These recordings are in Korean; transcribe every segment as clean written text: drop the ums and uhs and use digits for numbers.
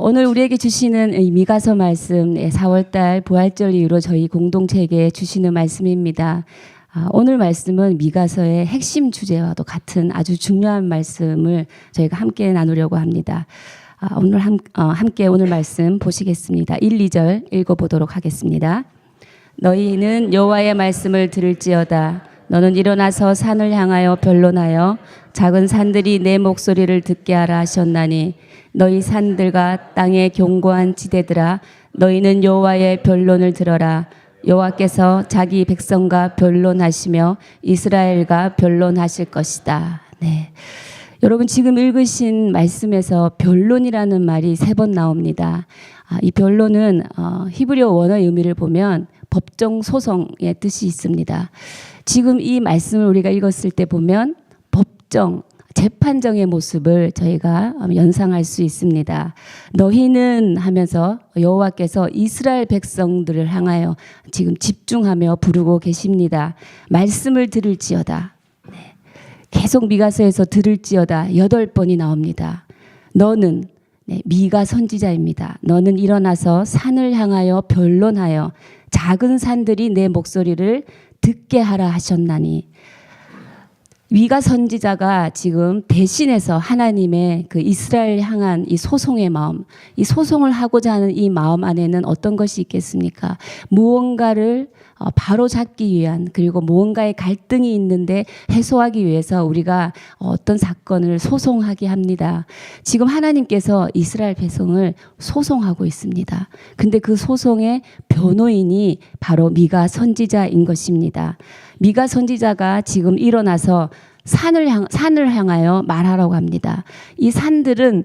오늘 우리에게 주시는 이 미가서 말씀, 4월달 부활절 이후로 저희 공동체에게 주시는 말씀입니다. 오늘 말씀은 미가서의 핵심 주제와도 같은 아주 중요한 말씀을 저희가 함께 나누려고 합니다. 오늘 함께 오늘 말씀 보시겠습니다. 1, 2절 읽어보도록 하겠습니다. 너희는 여호와의 말씀을 들을지어다. 너는 일어나서 산을 향하여 변론하여 작은 산들이 내 목소리를 듣게 하라 하셨나니 너희 산들과 땅의 견고한 지대들아 너희는 여호와의 변론을 들어라. 여호와께서 자기 백성과 변론하시며 이스라엘과 변론하실 것이다. 네. 여러분 지금 읽으신 말씀에서 변론이라는 말이 3번 나옵니다. 이 변론은 히브리어 원어의 의미를 보면 법정 소송의 뜻이 있습니다. 지금 이 말씀을 우리가 읽었을 때 보면 법정, 재판정의 모습을 저희가 연상할 수 있습니다. 너희는 하면서 여호와께서 이스라엘 백성들을 향하여 지금 집중하며 부르고 계십니다. 말씀을 들을지어다. 네. 계속 미가서에서 들을지어다 8번이 나옵니다. 너는 미가 선지자입니다. 너는 일어나서 산을 향하여 변론하여 작은 산들이 내 목소리를 듣게 하라 하셨나니 미가 선지자가 지금 대신해서 하나님의 그 이스라엘 향한 이 소송의 마음, 이 소송을 하고자 하는 이 마음 안에는 어떤 것이 있겠습니까? 무언가를 바로잡기 위한, 그리고 무언가의 갈등이 있는데 해소하기 위해서 우리가 어떤 사건을 소송하게 합니다. 지금 하나님께서 이스라엘 백성을 소송하고 있습니다. 근데 그 소송의 변호인이 바로 미가 선지자인 것입니다. 미가 선지자가 지금 일어나서 산을 향하여 말하라고 합니다. 이 산들은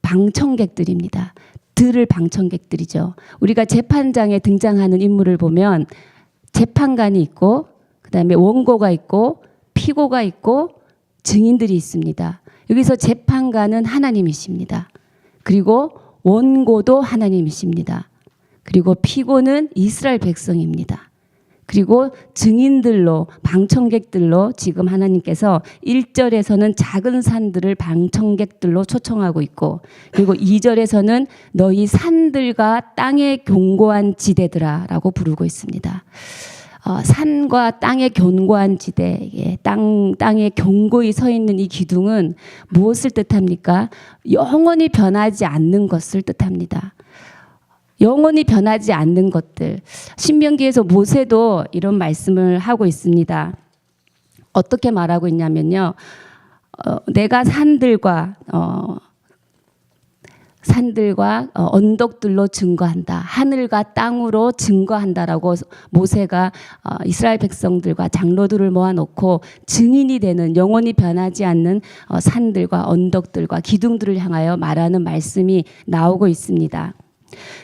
방청객들입니다. 들을 방청객들이죠. 우리가 재판장에 등장하는 인물을 보면 재판관이 있고 그다음에 원고가 있고 피고가 있고 증인들이 있습니다. 여기서 재판관은 하나님이십니다. 그리고 원고도 하나님이십니다. 그리고 피고는 이스라엘 백성입니다. 그리고 증인들로 방청객들로 지금 하나님께서 1절에서는 작은 산들을 방청객들로 초청하고 있고 그리고 2절에서는 너희 산들과 땅의 견고한 지대들아 라고 부르고 있습니다. 산과 땅의 견고한 지대, 땅에 견고히 서 있는 이 기둥은 무엇을 뜻합니까? 영원히 변하지 않는 것을 뜻합니다. 영원히 변하지 않는 것들. 신명기에서 모세도 이런 말씀을 하고 있습니다. 어떻게 말하고 있냐면요. 내가 산들과 언덕들로 증거한다. 하늘과 땅으로 증거한다라고 모세가 이스라엘 백성들과 장로들을 모아놓고 증인이 되는 영원히 변하지 않는 산들과 언덕들과 기둥들을 향하여 말하는 말씀이 나오고 있습니다.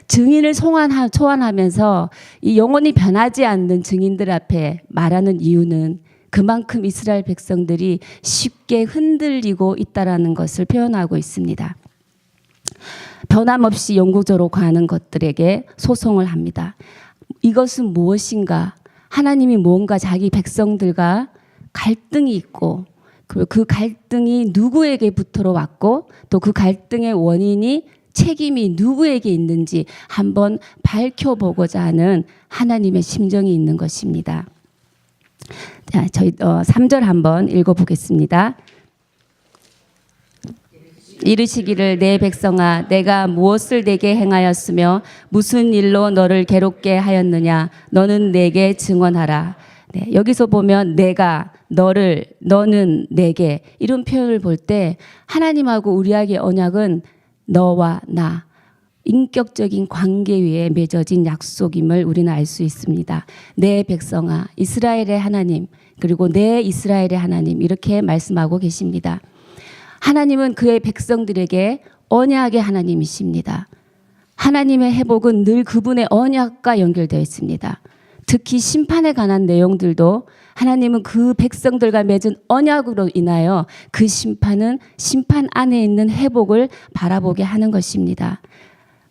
증인을 소환하면서 이 영원히 변하지 않는 증인들 앞에 말하는 이유는 그만큼 이스라엘 백성들이 쉽게 흔들리고 있다라는 것을 표현하고 있습니다. 변함없이 영구적으로 가는 것들에게 소송을 합니다. 이것은 무엇인가? 하나님이 뭔가 자기 백성들과 갈등이 있고 그 갈등이 누구에게부터 왔고 또 그 갈등의 원인이 책임이 누구에게 있는지 한번 밝혀보고자 하는 하나님의 심정이 있는 것입니다. 자, 저희 3절 한번 읽어보겠습니다. 이르시기를 내 백성아 내가 무엇을 내게 행하였으며 무슨 일로 너를 괴롭게 하였느냐 너는 내게 증언하라. 네, 여기서 보면 내가 너를 너는 내게 이런 표현을 볼 때 하나님하고 우리에게 언약은 너와 나 인격적인 관계 위에 맺어진 약속임을 우리는 알 수 있습니다. 내 백성아 이스라엘의 하나님 그리고 내 이스라엘의 하나님 이렇게 말씀하고 계십니다. 하나님은 그의 백성들에게 언약의 하나님이십니다. 하나님의 회복은 늘 그분의 언약과 연결되어 있습니다. 특히 심판에 관한 내용들도 하나님은 그 백성들과 맺은 언약으로 인하여 그 심판은 심판 안에 있는 회복을 바라보게 하는 것입니다.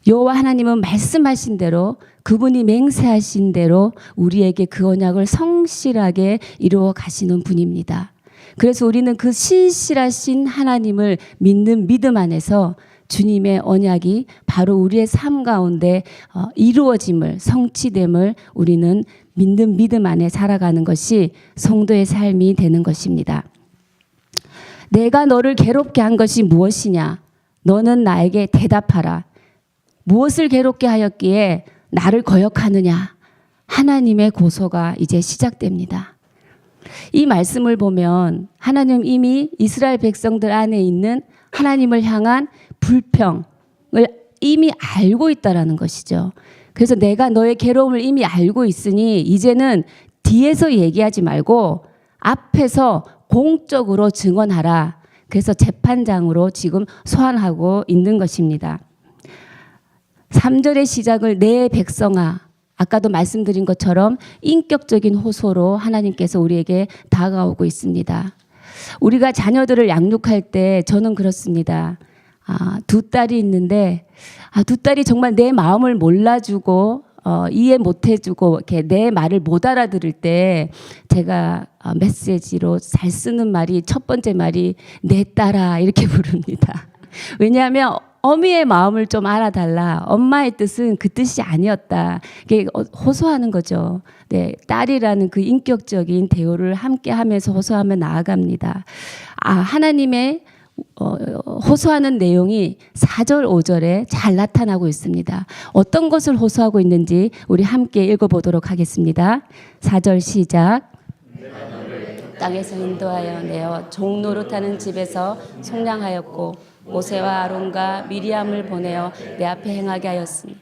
여호와 하나님은 말씀하신 대로 그분이 맹세하신 대로 우리에게 그 언약을 성실하게 이루어 가시는 분입니다. 그래서 우리는 그 신실하신 하나님을 믿는 믿음 안에서 주님의 언약이 바로 우리의 삶 가운데 이루어짐을, 성취됨을 우리는 믿는 믿음 안에 살아가는 것이 성도의 삶이 되는 것입니다. 내가 너를 괴롭게 한 것이 무엇이냐? 너는 나에게 대답하라. 무엇을 괴롭게 하였기에 나를 거역하느냐? 하나님의 고소가 이제 시작됩니다. 이 말씀을 보면 하나님 이미 이스라엘 백성들 안에 있는 하나님을 향한 불평을 이미 알고 있다라는 것이죠. 그래서 내가 너의 괴로움을 이미 알고 있으니 이제는 뒤에서 얘기하지 말고 앞에서 공적으로 증언하라. 그래서 재판장으로 지금 소환하고 있는 것입니다. 3절의 시작을 내 백성아, 아까도 말씀드린 것처럼 인격적인 호소로 하나님께서 우리에게 다가오고 있습니다. 우리가 자녀들을 양육할 때 저는 그렇습니다. 두 딸이 있는데 두 딸이 정말 내 마음을 몰라주고 이해 못해주고 이렇게 내 말을 못 알아들을 때 제가 메시지로 잘 쓰는 말이 첫 번째 말이 내 딸아 이렇게 부릅니다. 왜냐하면 어미의 마음을 좀 알아달라. 엄마의 뜻은 그 뜻이 아니었다. 이게 호소하는 거죠. 네, 딸이라는 그 인격적인 대우를 함께 하면서 호소하며 나아갑니다. 하나님의 호소하는 내용이 4절, 5절에 잘 나타나고 있습니다. 어떤 것을 호소하고 있는지 우리 함께 읽어보도록 하겠습니다. 4절 시작. 땅에서 인도하여 내어 종 노릇하는 집에서 속량하였고 모세와 아론과 미리암을 보내어 내 앞에 행하게 하였으니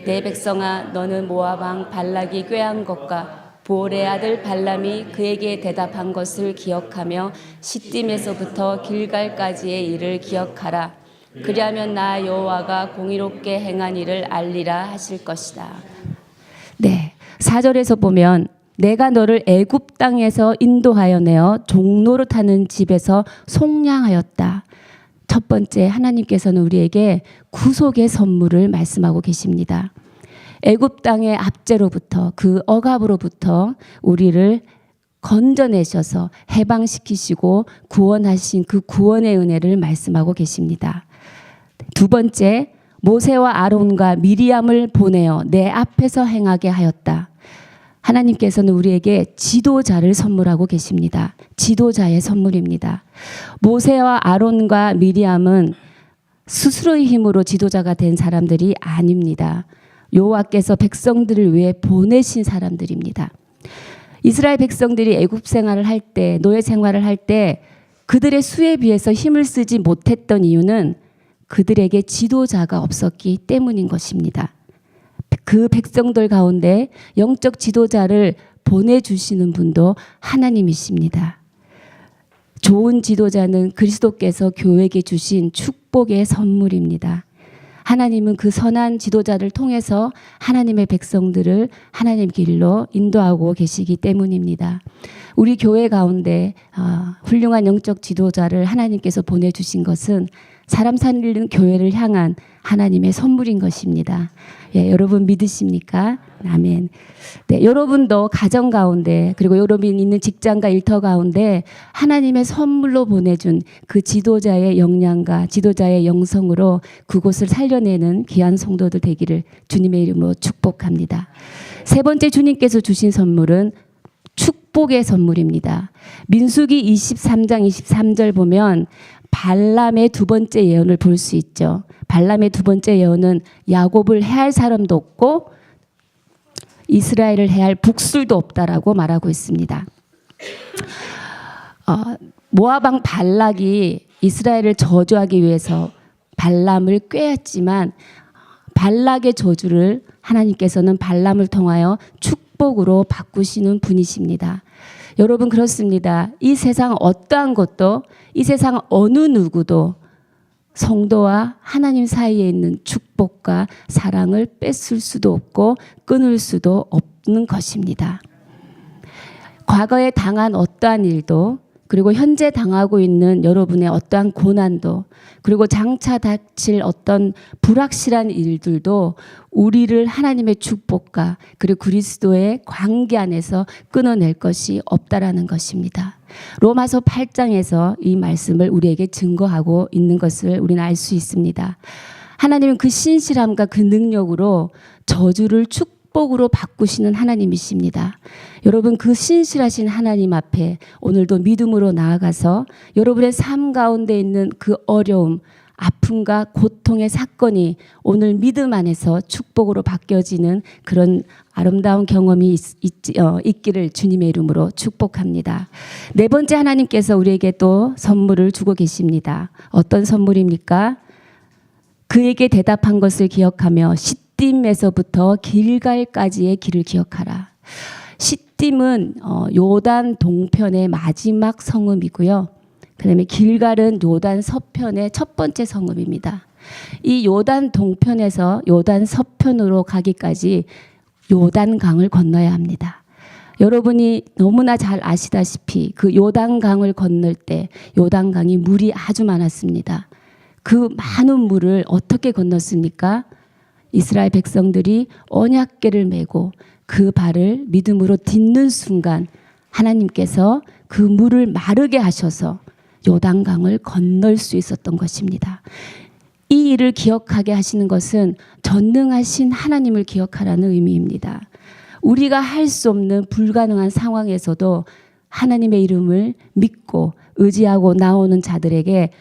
내 백성아 너는 모압 왕 발락이 꾀한 것과 보올의 아들 발람이 그에게 대답한 것을 기억하며 시딤에서부터 길갈까지의 일을 기억하라. 그리하면 나 여호와가 공의롭게 행한 일을 알리라 하실 것이다. 네, 4절에서 보면 내가 너를 애굽 땅에서 인도하여 내어 종노릇하는 집에서 속량하였다. 첫 번째, 하나님께서는 우리에게 구속의 선물을 말씀하고 계십니다. 애굽 땅의 압제로부터 그 억압으로부터 우리를 건져내셔서 해방시키시고 구원하신 그 구원의 은혜를 말씀하고 계십니다. 두 번째, 모세와 아론과 미리암을 보내어 내 앞에서 행하게 하였다. 하나님께서는 우리에게 지도자를 선물하고 계십니다. 지도자의 선물입니다. 모세와 아론과 미리암은 스스로의 힘으로 지도자가 된 사람들이 아닙니다. 여호와께서 백성들을 위해 보내신 사람들입니다. 이스라엘 백성들이 애굽 생활을 할 때, 노예 생활을 할 때 그들의 수에 비해서 힘을 쓰지 못했던 이유는 그들에게 지도자가 없었기 때문인 것입니다. 그 백성들 가운데 영적 지도자를 보내주시는 분도 하나님이십니다. 좋은 지도자는 그리스도께서 교회에게 주신 축복의 선물입니다. 하나님은 그 선한 지도자를 통해서 하나님의 백성들을 하나님 길로 인도하고 계시기 때문입니다. 우리 교회 가운데 훌륭한 영적 지도자를 하나님께서 보내주신 것은 사람 살리는 교회를 향한 하나님의 선물인 것입니다. 예, 여러분 믿으십니까? 아멘. 네, 여러분도 가정 가운데 그리고 여러분이 있는 직장과 일터 가운데 하나님의 선물로 보내준 그 지도자의 역량과 지도자의 영성으로 그곳을 살려내는 귀한 성도들 되기를 주님의 이름으로 축복합니다. 세 번째, 주님께서 주신 선물은 축복의 선물입니다. 민수기 23장 23절 보면 발람의 두 번째 예언을 볼 수 있죠. 발람의 두 번째 예언은 야곱을 해할 사람도 없고 이스라엘을 해할 북술도 없다라고 말하고 있습니다. 모압 왕 발락이 이스라엘을 저주하기 위해서 발람을 꾀했지만 발락의 저주를 하나님께서는 발람을 통하여 축복으로 바꾸시는 분이십니다. 여러분 그렇습니다. 이 세상 어떠한 것도 이 세상 어느 누구도 성도와 하나님 사이에 있는 축복과 사랑을 뺏을 수도 없고 끊을 수도 없는 것입니다. 과거에 당한 어떠한 일도 그리고 현재 당하고 있는 여러분의 어떠한 고난도 그리고 장차 닥칠 어떤 불확실한 일들도 우리를 하나님의 축복과 그리고 그리스도의 관계 안에서 끊어낼 것이 없다라는 것입니다. 로마서 8장에서 이 말씀을 우리에게 증거하고 있는 것을 우리는 알 수 있습니다. 하나님은 그 신실함과 그 능력으로 저주를 축복으로 바꾸시는 하나님이십니다. 여러분, 그 신실하신 하나님 앞에 오늘도 믿음으로 나아가서 여러분의 삶 가운데 있는 그 어려움, 아픔과 고통의 사건이 오늘 믿음 안에서 축복으로 바뀌어지는 그런 아름다운 경험이 있기를 주님의 이름으로 축복합니다. 네 번째, 하나님께서 우리에게 또 선물을 주고 계십니다. 어떤 선물입니까? 그에게 대답한 것을 기억하며 시딤에서부터 길갈까지의 길을 기억하라. 시딤은 요단 동편의 마지막 성읍이고요. 그다음에 길갈은 요단 서편의 첫 번째 성읍입니다. 이 요단 동편에서 요단 서편으로 가기까지 요단강을 건너야 합니다. 여러분이 너무나 잘 아시다시피 그 요단강을 건널 때 요단강이 물이 아주 많았습니다. 그 많은 물을 어떻게 건넜습니까? 이스라엘 백성들이 언약궤를 메고 그 발을 믿음으로 딛는 순간 하나님께서 그 물을 마르게 하셔서 요단강을 건널 수 있었던 것입니다. 이 일을 기억하게 하시는 것은 전능하신 하나님을 기억하라는 의미입니다. 우리가 할 수 없는 불가능한 상황에서도 하나님의 이름을 믿고 의지하고 나오는 자들에게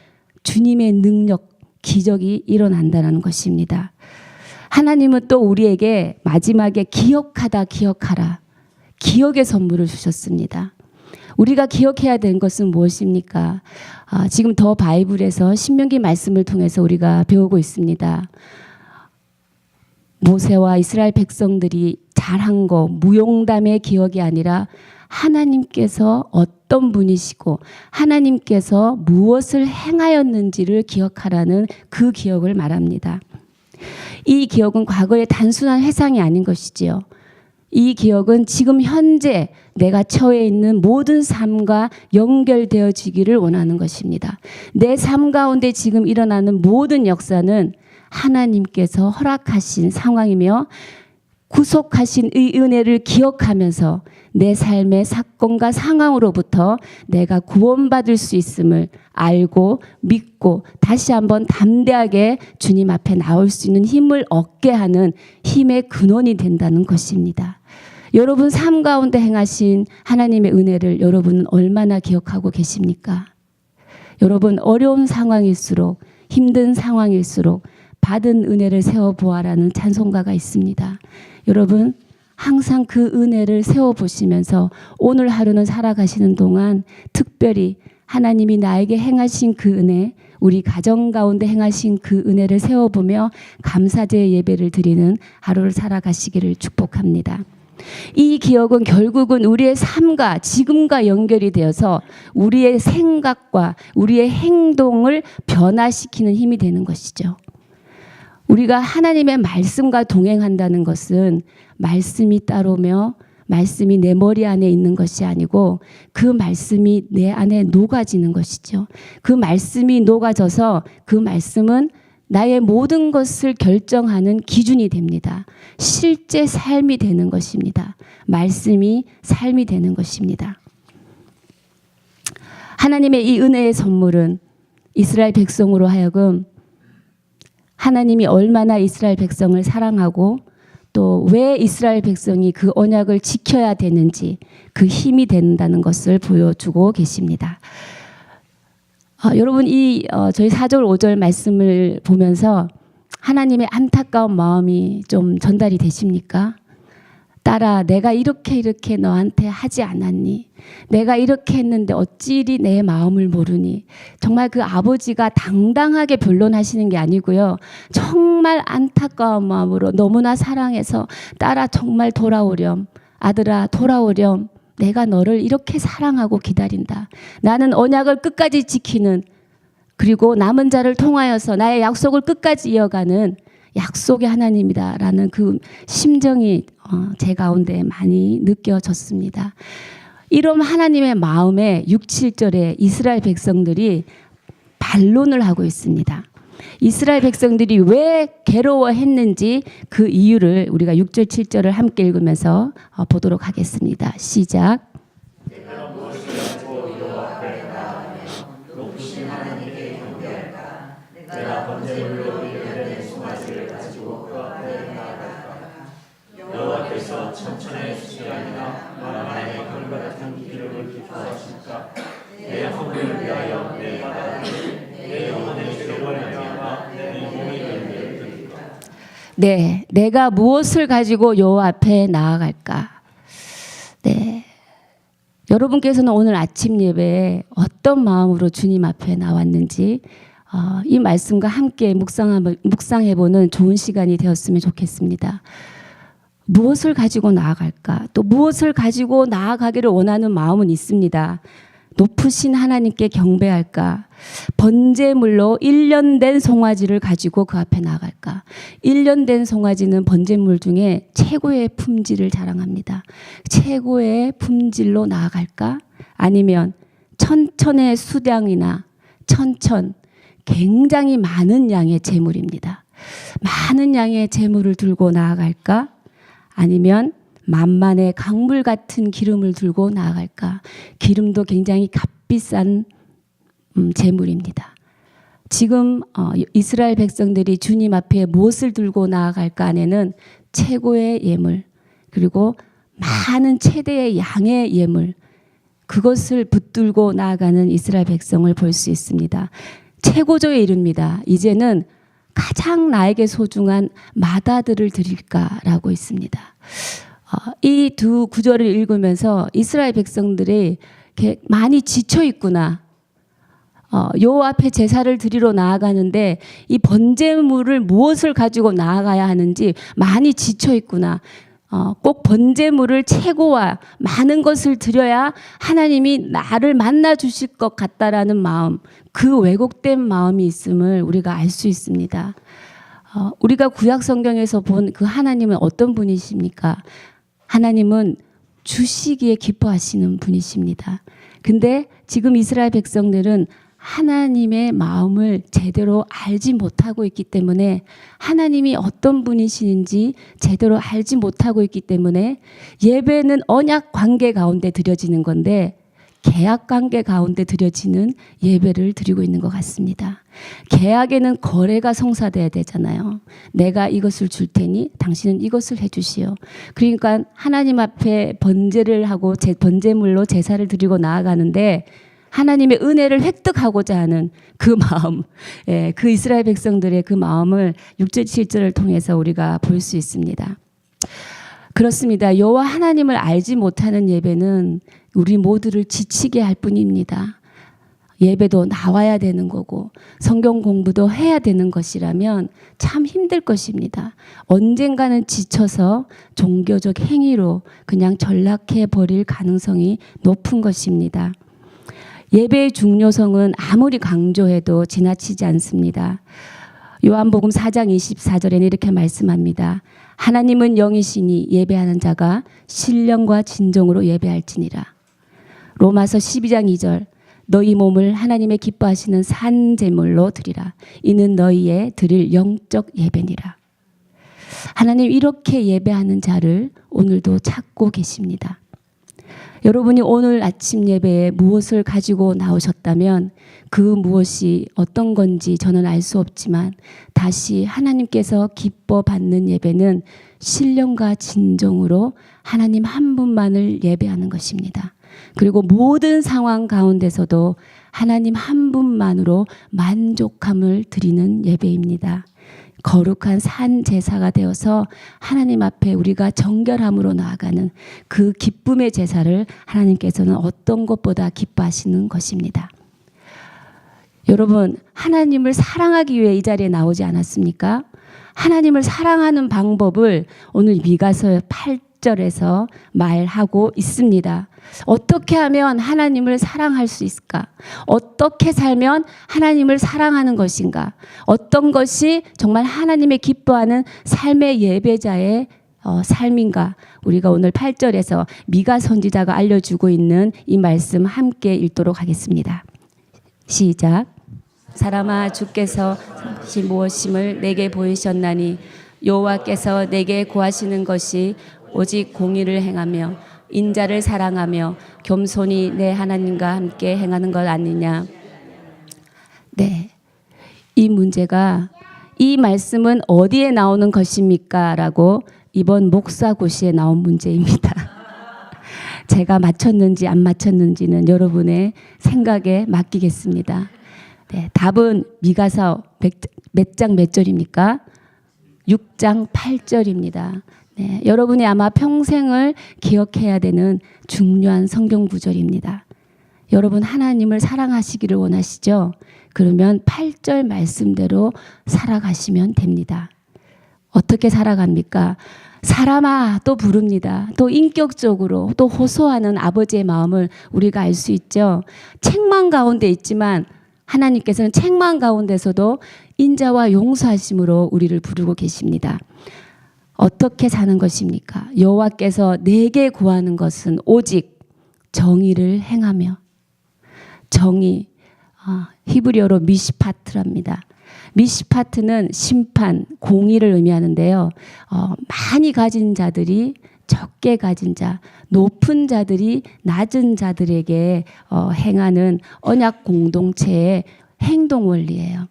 주님의 능력, 기적이 일어난다는 것입니다. 하나님은 또 우리에게 마지막에 기억하라. 기억의 선물을 주셨습니다. 우리가 기억해야 되는 것은 무엇입니까? 지금 더 바이블에서 신명기 말씀을 통해서 우리가 배우고 있습니다. 모세와 이스라엘 백성들이 잘한 거 무용담의 기억이 아니라 하나님께서 어떤 분이시고 하나님께서 무엇을 행하였는지를 기억하라는 그 기억을 말합니다. 이 기억은 과거의 단순한 회상이 아닌 것이지요. 이 기억은 지금 현재 내가 처해 있는 모든 삶과 연결되어지기를 원하는 것입니다. 내 삶 가운데 지금 일어나는 모든 역사는 하나님께서 허락하신 상황이며 구속하신 이 은혜를 기억하면서 내 삶의 사건과 상황으로부터 내가 구원받을 수 있음을 알고 믿고 다시 한번 담대하게 주님 앞에 나올 수 있는 힘을 얻게 하는 힘의 근원이 된다는 것입니다. 여러분 삶 가운데 행하신 하나님의 은혜를 여러분은 얼마나 기억하고 계십니까? 여러분 어려운 상황일수록 힘든 상황일수록 받은 은혜를 세워보아라는 찬송가가 있습니다. 여러분 항상 그 은혜를 세워보시면서 오늘 하루는 살아가시는 동안 특별히 하나님이 나에게 행하신 그 은혜, 우리 가정 가운데 행하신 그 은혜를 세워보며 감사제의 예배를 드리는 하루를 살아가시기를 축복합니다. 이 기억은 결국은 우리의 삶과 지금과 연결이 되어서 우리의 생각과 우리의 행동을 변화시키는 힘이 되는 것이죠. 우리가 하나님의 말씀과 동행한다는 것은 말씀이 따르며 말씀이 내 머리 안에 있는 것이 아니고 그 말씀이 내 안에 녹아지는 것이죠. 그 말씀이 녹아져서 그 말씀은 나의 모든 것을 결정하는 기준이 됩니다. 실제 삶이 되는 것입니다. 말씀이 삶이 되는 것입니다. 하나님의 이 은혜의 선물은 이스라엘 백성으로 하여금 하나님이 얼마나 이스라엘 백성을 사랑하고 또 왜 이스라엘 백성이 그 언약을 지켜야 되는지 그 힘이 된다는 것을 보여주고 계십니다. 여러분 저희 4절 5절 말씀을 보면서 하나님의 안타까운 마음이 좀 전달이 되십니까? 딸아 내가 이렇게 너한테 하지 않았니? 내가 이렇게 했는데 어찌 이리 내 마음을 모르니? 정말 그 아버지가 당당하게 변론하시는 게 아니고요. 정말 안타까운 마음으로 너무나 사랑해서 딸아 정말 돌아오렴. 아들아 돌아오렴. 내가 너를 이렇게 사랑하고 기다린다. 나는 언약을 끝까지 지키는 그리고 남은 자를 통하여서 나의 약속을 끝까지 이어가는 약속의 하나님이다라는 그 심정이 제 가운데 많이 느껴졌습니다. 이런 하나님의 마음에 6, 7절에 이스라엘 백성들이 반론을 하고 있습니다. 이스라엘 백성들이 왜 괴로워했는지 그 이유를 우리가 6절, 7절을 함께 읽으면서 보도록 하겠습니다. 시작. 네, 내가 무엇을 가지고 여호와 앞에 나아갈까? 네, 여러분께서는 오늘 아침 예배에 어떤 마음으로 주님 앞에 나왔는지 이 말씀과 함께 묵상해보는 좋은 시간이 되었으면 좋겠습니다. 무엇을 가지고 나아갈까? 또 무엇을 가지고 나아가기를 원하는 마음은 있습니다. 높으신 하나님께 경배할까? 번제물로 1년 된 송아지를 가지고 그 앞에 나아갈까? 1년 된 송아지는 번제물 중에 최고의 품질을 자랑합니다. 최고의 품질로 나아갈까? 아니면 천천의 수량이나 굉장히 많은 양의 제물입니다. 많은 양의 제물을 들고 나아갈까? 아니면 만만의 강물 같은 기름을 들고 나아갈까? 기름도 굉장히 값비싼 제물입니다. 지금 이스라엘 백성들이 주님 앞에 무엇을 들고 나아갈까 안에는 최고의 예물, 그리고 많은 최대의 양의 예물, 그것을 붙들고 나아가는 이스라엘 백성을 볼 수 있습니다. 최고조에 이릅니다. 이제는 가장 나에게 소중한 마다들을 드릴까라고 있습니다. 이 두 구절을 읽으면서 이스라엘 백성들이 많이 지쳐 있구나. 여호와 앞에 제사를 드리러 나아가는데 이 번제물을 무엇을 가지고 나아가야 하는지 많이 지쳐 있구나. 꼭 번제물을 최고와 많은 것을 드려야 하나님이 나를 만나 주실 것 같다라는 마음, 그 왜곡된 마음이 있음을 우리가 알 수 있습니다. 우리가 구약 성경에서 본 그 하나님은 어떤 분이십니까? 하나님은 주시기에 기뻐하시는 분이십니다. 근데 지금 이스라엘 백성들은 하나님의 마음을 제대로 알지 못하고 있기 때문에, 하나님이 어떤 분이시는지 제대로 알지 못하고 있기 때문에 예배는 언약 관계 가운데 드려지는 건데 계약 관계 가운데 드려지는 예배를 드리고 있는 것 같습니다. 계약에는 거래가 성사돼야 되잖아요. 내가 이것을 줄 테니 당신은 이것을 해주시오. 그러니까 하나님 앞에 번제를 하고 번제물로 제사를 드리고 나아가는데 하나님의 은혜를 획득하고자 하는 그 마음, 그 이스라엘 백성들의 그 마음을 6절 7절을 통해서 우리가 볼 수 있습니다. 그렇습니다. 여호와 하나님을 알지 못하는 예배는 우리 모두를 지치게 할 뿐입니다. 예배도 나와야 되는 거고 성경 공부도 해야 되는 것이라면 참 힘들 것입니다. 언젠가는 지쳐서 종교적 행위로 그냥 전락해 버릴 가능성이 높은 것입니다. 예배의 중요성은 아무리 강조해도 지나치지 않습니다. 요한복음 4장 24절에는 이렇게 말씀합니다. 하나님은 영이시니 예배하는 자가 신령과 진정으로 예배할지니라. 로마서 12장 2절 너희 몸을 하나님의 기뻐하시는 산제물로 드리라. 이는 너희의 드릴 영적 예배니라. 하나님 이렇게 예배하는 자를 오늘도 찾고 계십니다. 여러분이 오늘 아침 예배에 무엇을 가지고 나오셨다면 그 무엇이 어떤 건지 저는 알 수 없지만 다시 하나님께서 기뻐 받는 예배는 신령과 진정으로 하나님 한 분만을 예배하는 것입니다. 그리고 모든 상황 가운데서도 하나님 한 분만으로 만족함을 드리는 예배입니다. 거룩한 산 제사가 되어서 하나님 앞에 우리가 정결함으로 나아가는 그 기쁨의 제사를 하나님께서는 어떤 것보다 기뻐하시는 것입니다. 여러분, 하나님을 사랑하기 위해 이 자리에 나오지 않았습니까? 하나님을 사랑하는 방법을 오늘 미가서 8절에서 말하고 있습니다. 어떻게 하면 하나님을 사랑할 수 있을까? 어떻게 살면 하나님을 사랑하는 것인가? 어떤 것이 정말 하나님의 기뻐하는 삶의 예배자의 삶인가? 우리가 오늘 8절에서 미가 선지자가 알려주고 있는 이 말씀 함께 읽도록 하겠습니다. 시작. 사람아 주께서 무엇임을 내게 보이셨나니 여호와께서 내게 구하시는 것이 오직 공의를 행하며 인자를 사랑하며 겸손히 내 하나님과 함께 행하는 것 아니냐. 네, 이 문제가 이 말씀은 어디에 나오는 것입니까? 라고 이번 목사고시에 나온 문제입니다. 제가 맞췄는지 안 맞췄는지는 여러분의 생각에 맡기겠습니다. 네, 답은 미가서 몇 장 몇 절입니까? 6장 8절입니다. 네, 여러분이 아마 평생을 기억해야 되는 중요한 성경 구절입니다. 여러분 하나님을 사랑하시기를 원하시죠? 그러면 8절 말씀대로 살아가시면 됩니다. 어떻게 살아갑니까? 사람아 또 부릅니다. 또 인격적으로 또 호소하는 아버지의 마음을 우리가 알 수 있죠. 책망 가운데 있지만 하나님께서는 책망 가운데서도 인자와 용서하심으로 우리를 부르고 계십니다. 어떻게 사는 것입니까? 여호와께서 내게 구하는 것은 오직 정의를 행하며, 정의, 히브리어로 미시파트랍니다. 미시파트는 심판, 공의를 의미하는데요. 많이 가진 자들이 적게 가진 자, 높은 자들이 낮은 자들에게 행하는 언약 공동체의 행동 원리예요.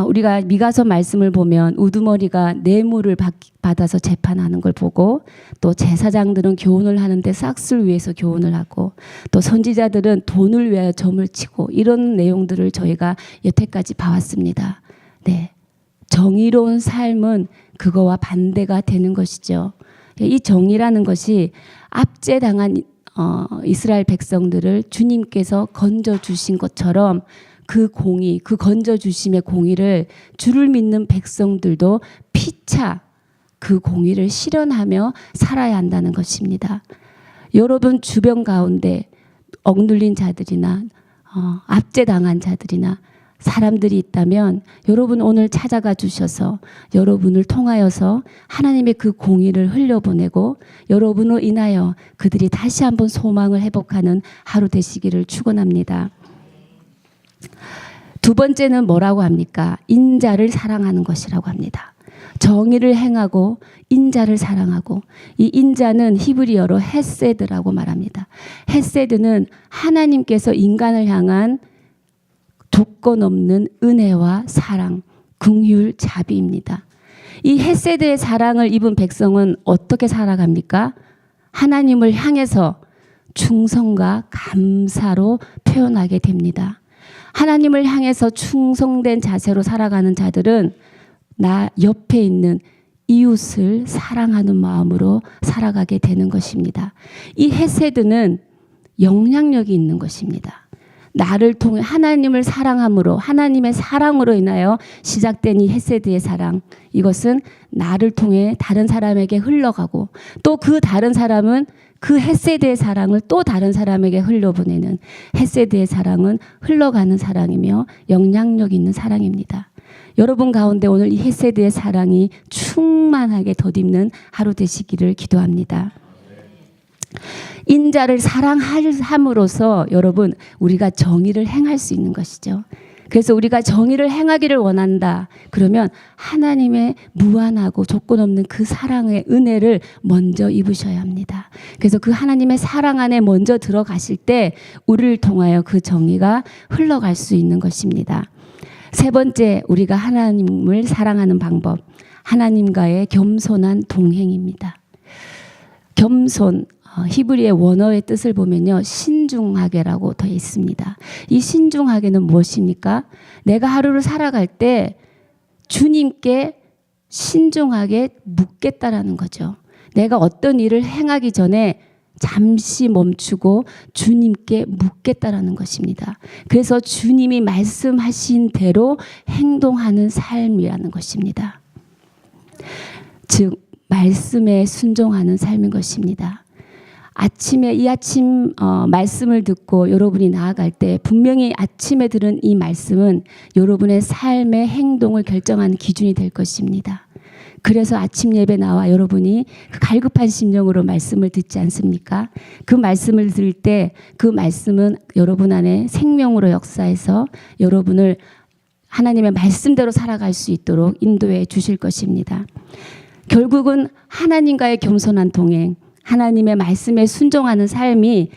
우리가 미가서 말씀을 보면 우두머리가 뇌물을 받아서 재판하는 걸 보고, 또 제사장들은 교훈을 하는데 싹쓸 위해서 교훈을 하고, 또 선지자들은 돈을 위하여 점을 치고, 이런 내용들을 저희가 여태까지 봐왔습니다. 네, 정의로운 삶은 그거와 반대가 되는 것이죠. 이 정의라는 것이 압제당한 이스라엘 백성들을 주님께서 건져주신 것처럼 그 공의, 그 건져주심의 공의를 주를 믿는 백성들도 피차 그 공의를 실현하며 살아야 한다는 것입니다. 여러분 주변 가운데 억눌린 자들이나 압제당한 자들이나 사람들이 있다면 여러분 오늘 찾아가 주셔서 여러분을 통하여서 하나님의 그 공의를 흘려보내고 여러분을 인하여 그들이 다시 한번 소망을 회복하는 하루 되시기를 축원합니다. 두 번째는 뭐라고 합니까? 인자를 사랑하는 것이라고 합니다. 정의를 행하고 인자를 사랑하고, 이 인자는 히브리어로 헤세드라고 말합니다. 헤세드는 하나님께서 인간을 향한 조건 없는 은혜와 사랑, 긍휼, 자비입니다. 이 헤세드의 사랑을 입은 백성은 어떻게 살아갑니까? 하나님을 향해서 충성과 감사로 표현하게 됩니다. 하나님을 향해서 충성된 자세로 살아가는 자들은 나 옆에 있는 이웃을 사랑하는 마음으로 살아가게 되는 것입니다. 이 헤세드는 영향력이 있는 것입니다. 나를 통해 하나님을 사랑함으로, 하나님의 사랑으로 인하여 시작된 이 헤세드의 사랑, 이것은 나를 통해 다른 사람에게 흘러가고, 또 그 다른 사람은 그 헤세드의 사랑을 또 다른 사람에게 흘려보내는, 헤세드의 사랑은 흘러가는 사랑이며 영향력 있는 사랑입니다. 여러분 가운데 오늘 이 헤세드의 사랑이 충만하게 덧입는 하루 되시기를 기도합니다. 인자를 사랑함으로써 여러분 우리가 정의를 행할 수 있는 것이죠. 그래서 우리가 정의를 행하기를 원한다. 그러면 하나님의 무한하고 조건 없는 그 사랑의 은혜를 먼저 입으셔야 합니다. 그래서 그 하나님의 사랑 안에 먼저 들어가실 때 우리를 통하여 그 정의가 흘러갈 수 있는 것입니다. 세 번째, 우리가 하나님을 사랑하는 방법, 하나님과의 겸손한 동행입니다. 겸손, 히브리의 원어의 뜻을 보면요, 신중하게라고 되어 있습니다. 이 신중하게는 무엇입니까? 내가 하루를 살아갈 때 주님께 신중하게 묻겠다라는 거죠. 내가 어떤 일을 행하기 전에 잠시 멈추고 주님께 묻겠다라는 것입니다. 그래서 주님이 말씀하신 대로 행동하는 삶이라는 것입니다. 즉 말씀에 순종하는 삶인 것입니다. 아침에 이 아침 말씀을 듣고 여러분이 나아갈 때 분명히 아침에 들은 이 말씀은 여러분의 삶의 행동을 결정하는 기준이 될 것입니다. 그래서 아침 예배 나와 여러분이 갈급한 심령으로 말씀을 듣지 않습니까? 그 말씀을 들을 때 그 말씀은 여러분 안에 생명으로 역사해서 여러분을 하나님의 말씀대로 살아갈 수 있도록 인도해 주실 것입니다. 결국은 하나님과의 겸손한 동행, 하나님의 말씀에 순종하는 삶이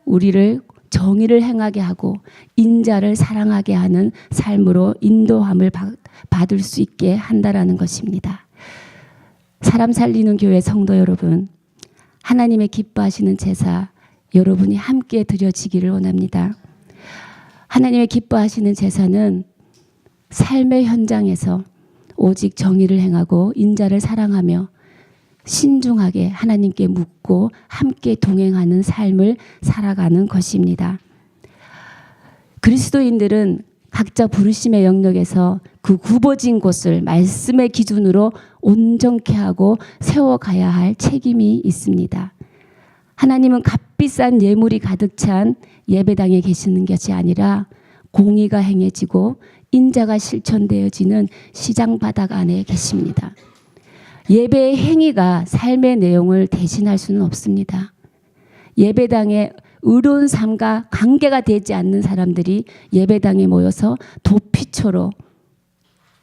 우리를 정의를 행하게 하고 인자를 사랑하게 하는 삶으로 인도함을 받을 수 있게 한다라는 것입니다. 사람 살리는 교회 성도 여러분, 하나님의 기뻐하시는 제사 여러분이 함께 드려지기를 원합니다. 하나님의 기뻐하시는 제사는 삶의 현장에서 오직 정의를 행하고 인자를 사랑하며 신중하게 하나님께 묻고 함께 동행하는 삶을 살아가는 것입니다. 그리스도인들은 각자 부르심의 영역에서 그 굽어진 곳을 말씀의 기준으로 온전케 하고 세워가야 할 책임이 있습니다. 하나님은 값비싼 예물이 가득 찬 예배당에 계시는 것이 아니라 공의가 행해지고 인자가 실천되어지는 시장 바닥 안에 계십니다. 예배의 행위가 삶의 내용을 대신할 수는 없습니다. 예배당에 의로운 삶과 관계가 되지 않는 사람들이 예배당에 모여서 도피처로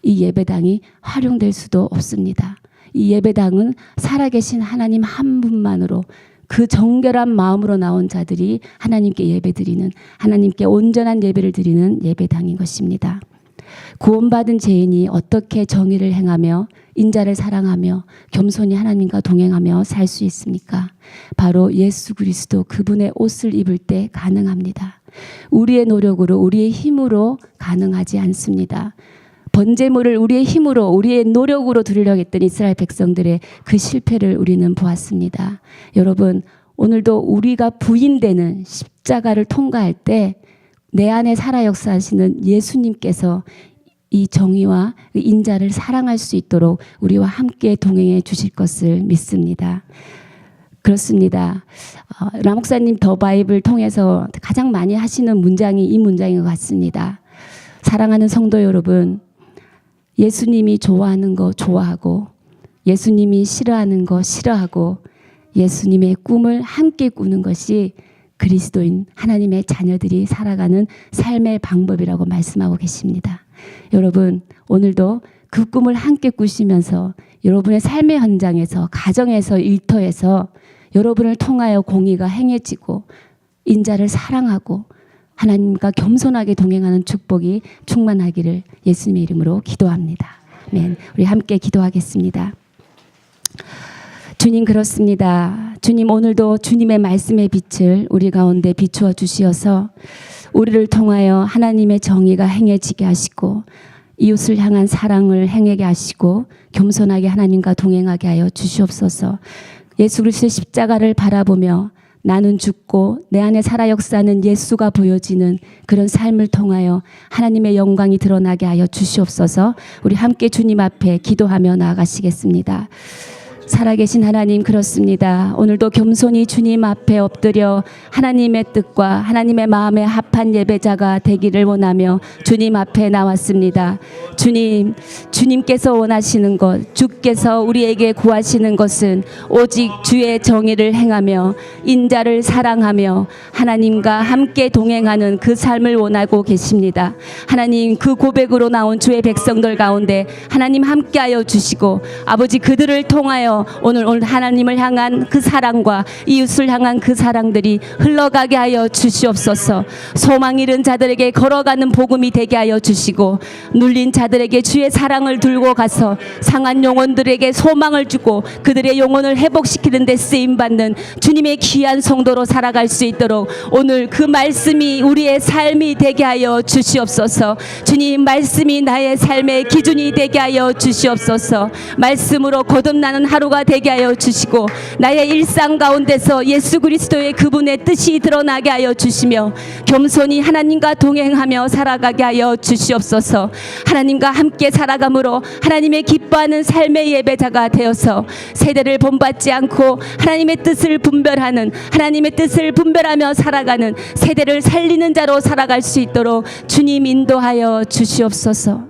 이 예배당이 활용될 수도 없습니다. 이 예배당은 살아계신 하나님 한 분만으로 그 정결한 마음으로 나온 자들이 하나님께 예배드리는, 하나님께 온전한 예배를 드리는 예배당인 것입니다. 구원받은 죄인이 어떻게 정의를 행하며 인자를 사랑하며 겸손히 하나님과 동행하며 살 수 있습니까? 바로 예수 그리스도 그분의 옷을 입을 때 가능합니다. 우리의 노력으로, 우리의 힘으로 가능하지 않습니다. 번제물을 우리의 힘으로, 우리의 노력으로 드리려고 했던 이스라엘 백성들의 그 실패를 우리는 보았습니다. 여러분, 오늘도 우리가 부인되는 십자가를 통과할 때 내 안에 살아 역사하시는 예수님께서 이 정의와 인자를 사랑할 수 있도록 우리와 함께 동행해 주실 것을 믿습니다. 그렇습니다. 라 목사님 더 바이블 통해서 가장 많이 하시는 문장이 이 문장인 것 같습니다. 사랑하는 성도 여러분, 예수님이 좋아하는 거 좋아하고 예수님이 싫어하는 거 싫어하고 예수님의 꿈을 함께 꾸는 것이 그리스도인 하나님의 자녀들이 살아가는 삶의 방법이라고 말씀하고 계십니다. 여러분, 오늘도 그 꿈을 함께 꾸시면서 여러분의 삶의 현장에서, 가정에서, 일터에서 여러분을 통하여 공의가 행해지고 인자를 사랑하고 하나님과 겸손하게 동행하는 축복이 충만하기를 예수님의 이름으로 기도합니다. 아멘. 우리 함께 기도하겠습니다. 주님, 그렇습니다. 주님, 오늘도 주님의 말씀의 빛을 우리 가운데 비추어 주시어서 우리를 통하여 하나님의 정의가 행해지게 하시고 이웃을 향한 사랑을 행하게 하시고 겸손하게 하나님과 동행하게 하여 주시옵소서. 예수 그리스도의 십자가를 바라보며 나는 죽고 내 안에 살아 역사하는 예수가 보여지는 그런 삶을 통하여 하나님의 영광이 드러나게 하여 주시옵소서. 우리 함께 주님 앞에 기도하며 나아가시겠습니다. 살아계신 하나님, 그렇습니다. 오늘도 겸손히 주님 앞에 엎드려 하나님의 뜻과 하나님의 마음에 합한 예배자가 되기를 원하며 주님 앞에 나왔습니다. 주님, 주님께서 원하시는 것, 주께서 우리에게 구하시는 것은 오직 주의 정의를 행하며 인자를 사랑하며 하나님과 함께 동행하는 그 삶을 원하고 계십니다. 하나님, 그 고백으로 나온 주의 백성들 가운데 하나님 함께하여 주시고 아버지, 그들을 통하여 오늘 하나님을 향한 그 사랑과 이웃을 향한 그 사랑들이 흘러가게 하여 주시옵소서. 소망 잃은 자들에게 걸어가는 복음이 되게 하여 주시고 눌린 자들에게 주의 사랑을 들고 가서 상한 영혼들에게 소망을 주고 그들의 영혼을 회복시키는 데 쓰임받는 주님의 귀한 성도로 살아갈 수 있도록 오늘 그 말씀이 우리의 삶이 되게 하여 주시옵소서. 주님, 말씀이 나의 삶의 기준이 되게 하여 주시옵소서. 말씀으로 거듭나는 하루가 되게 하여 주시고 나의 일상 가운데서 예수 그리스도의 그분의 뜻이 드러나게 하여 주시며 겸손히 하나님과 동행하며 살아가게 하여 주시옵소서. 하나님과 함께 살아감으로 하나님의 기뻐하는 삶의 예배자가 되어서 세대를 본받지 않고 하나님의 뜻을 분별하는, 하나님의 뜻을 분별하며 살아가는 세대를 살리는 자로 살아갈 수 있도록 주님 인도하여 주시옵소서.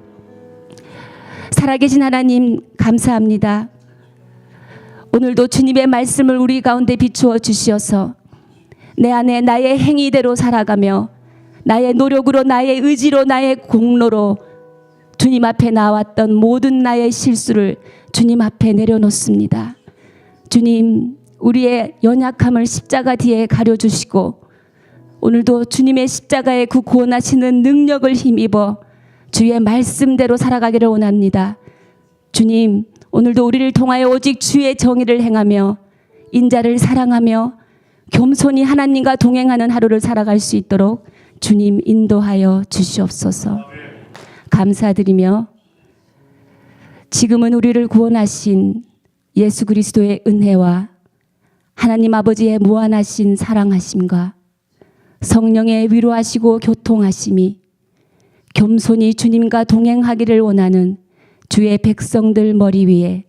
살아계신 하나님, 감사합니다. 오늘도 주님의 말씀을 우리 가운데 비추어 주시어서 내 안에 나의 행위대로 살아가며 나의 노력으로, 나의 의지로, 나의 공로로 주님 앞에 나왔던 모든 나의 실수를 주님 앞에 내려놓습니다. 주님, 우리의 연약함을 십자가 뒤에 가려주시고 오늘도 주님의 십자가의 그 구원하시는 능력을 힘입어 주의 말씀대로 살아가기를 원합니다. 주님, 오늘도 우리를 통하여 오직 주의 정의를 행하며 인자를 사랑하며 겸손히 하나님과 동행하는 하루를 살아갈 수 있도록 주님 인도하여 주시옵소서. 감사드리며 지금은 우리를 구원하신 예수 그리스도의 은혜와 하나님 아버지의 무한하신 사랑하심과 성령의 위로하시고 교통하심이 겸손히 주님과 동행하기를 원하는 주의 백성들 머리 위에,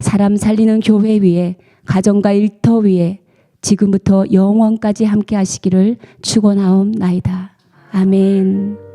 사람 살리는 교회 위에, 가정과 일터 위에 지금부터 영원까지 함께 하시기를 축원하옵나이다. 아멘.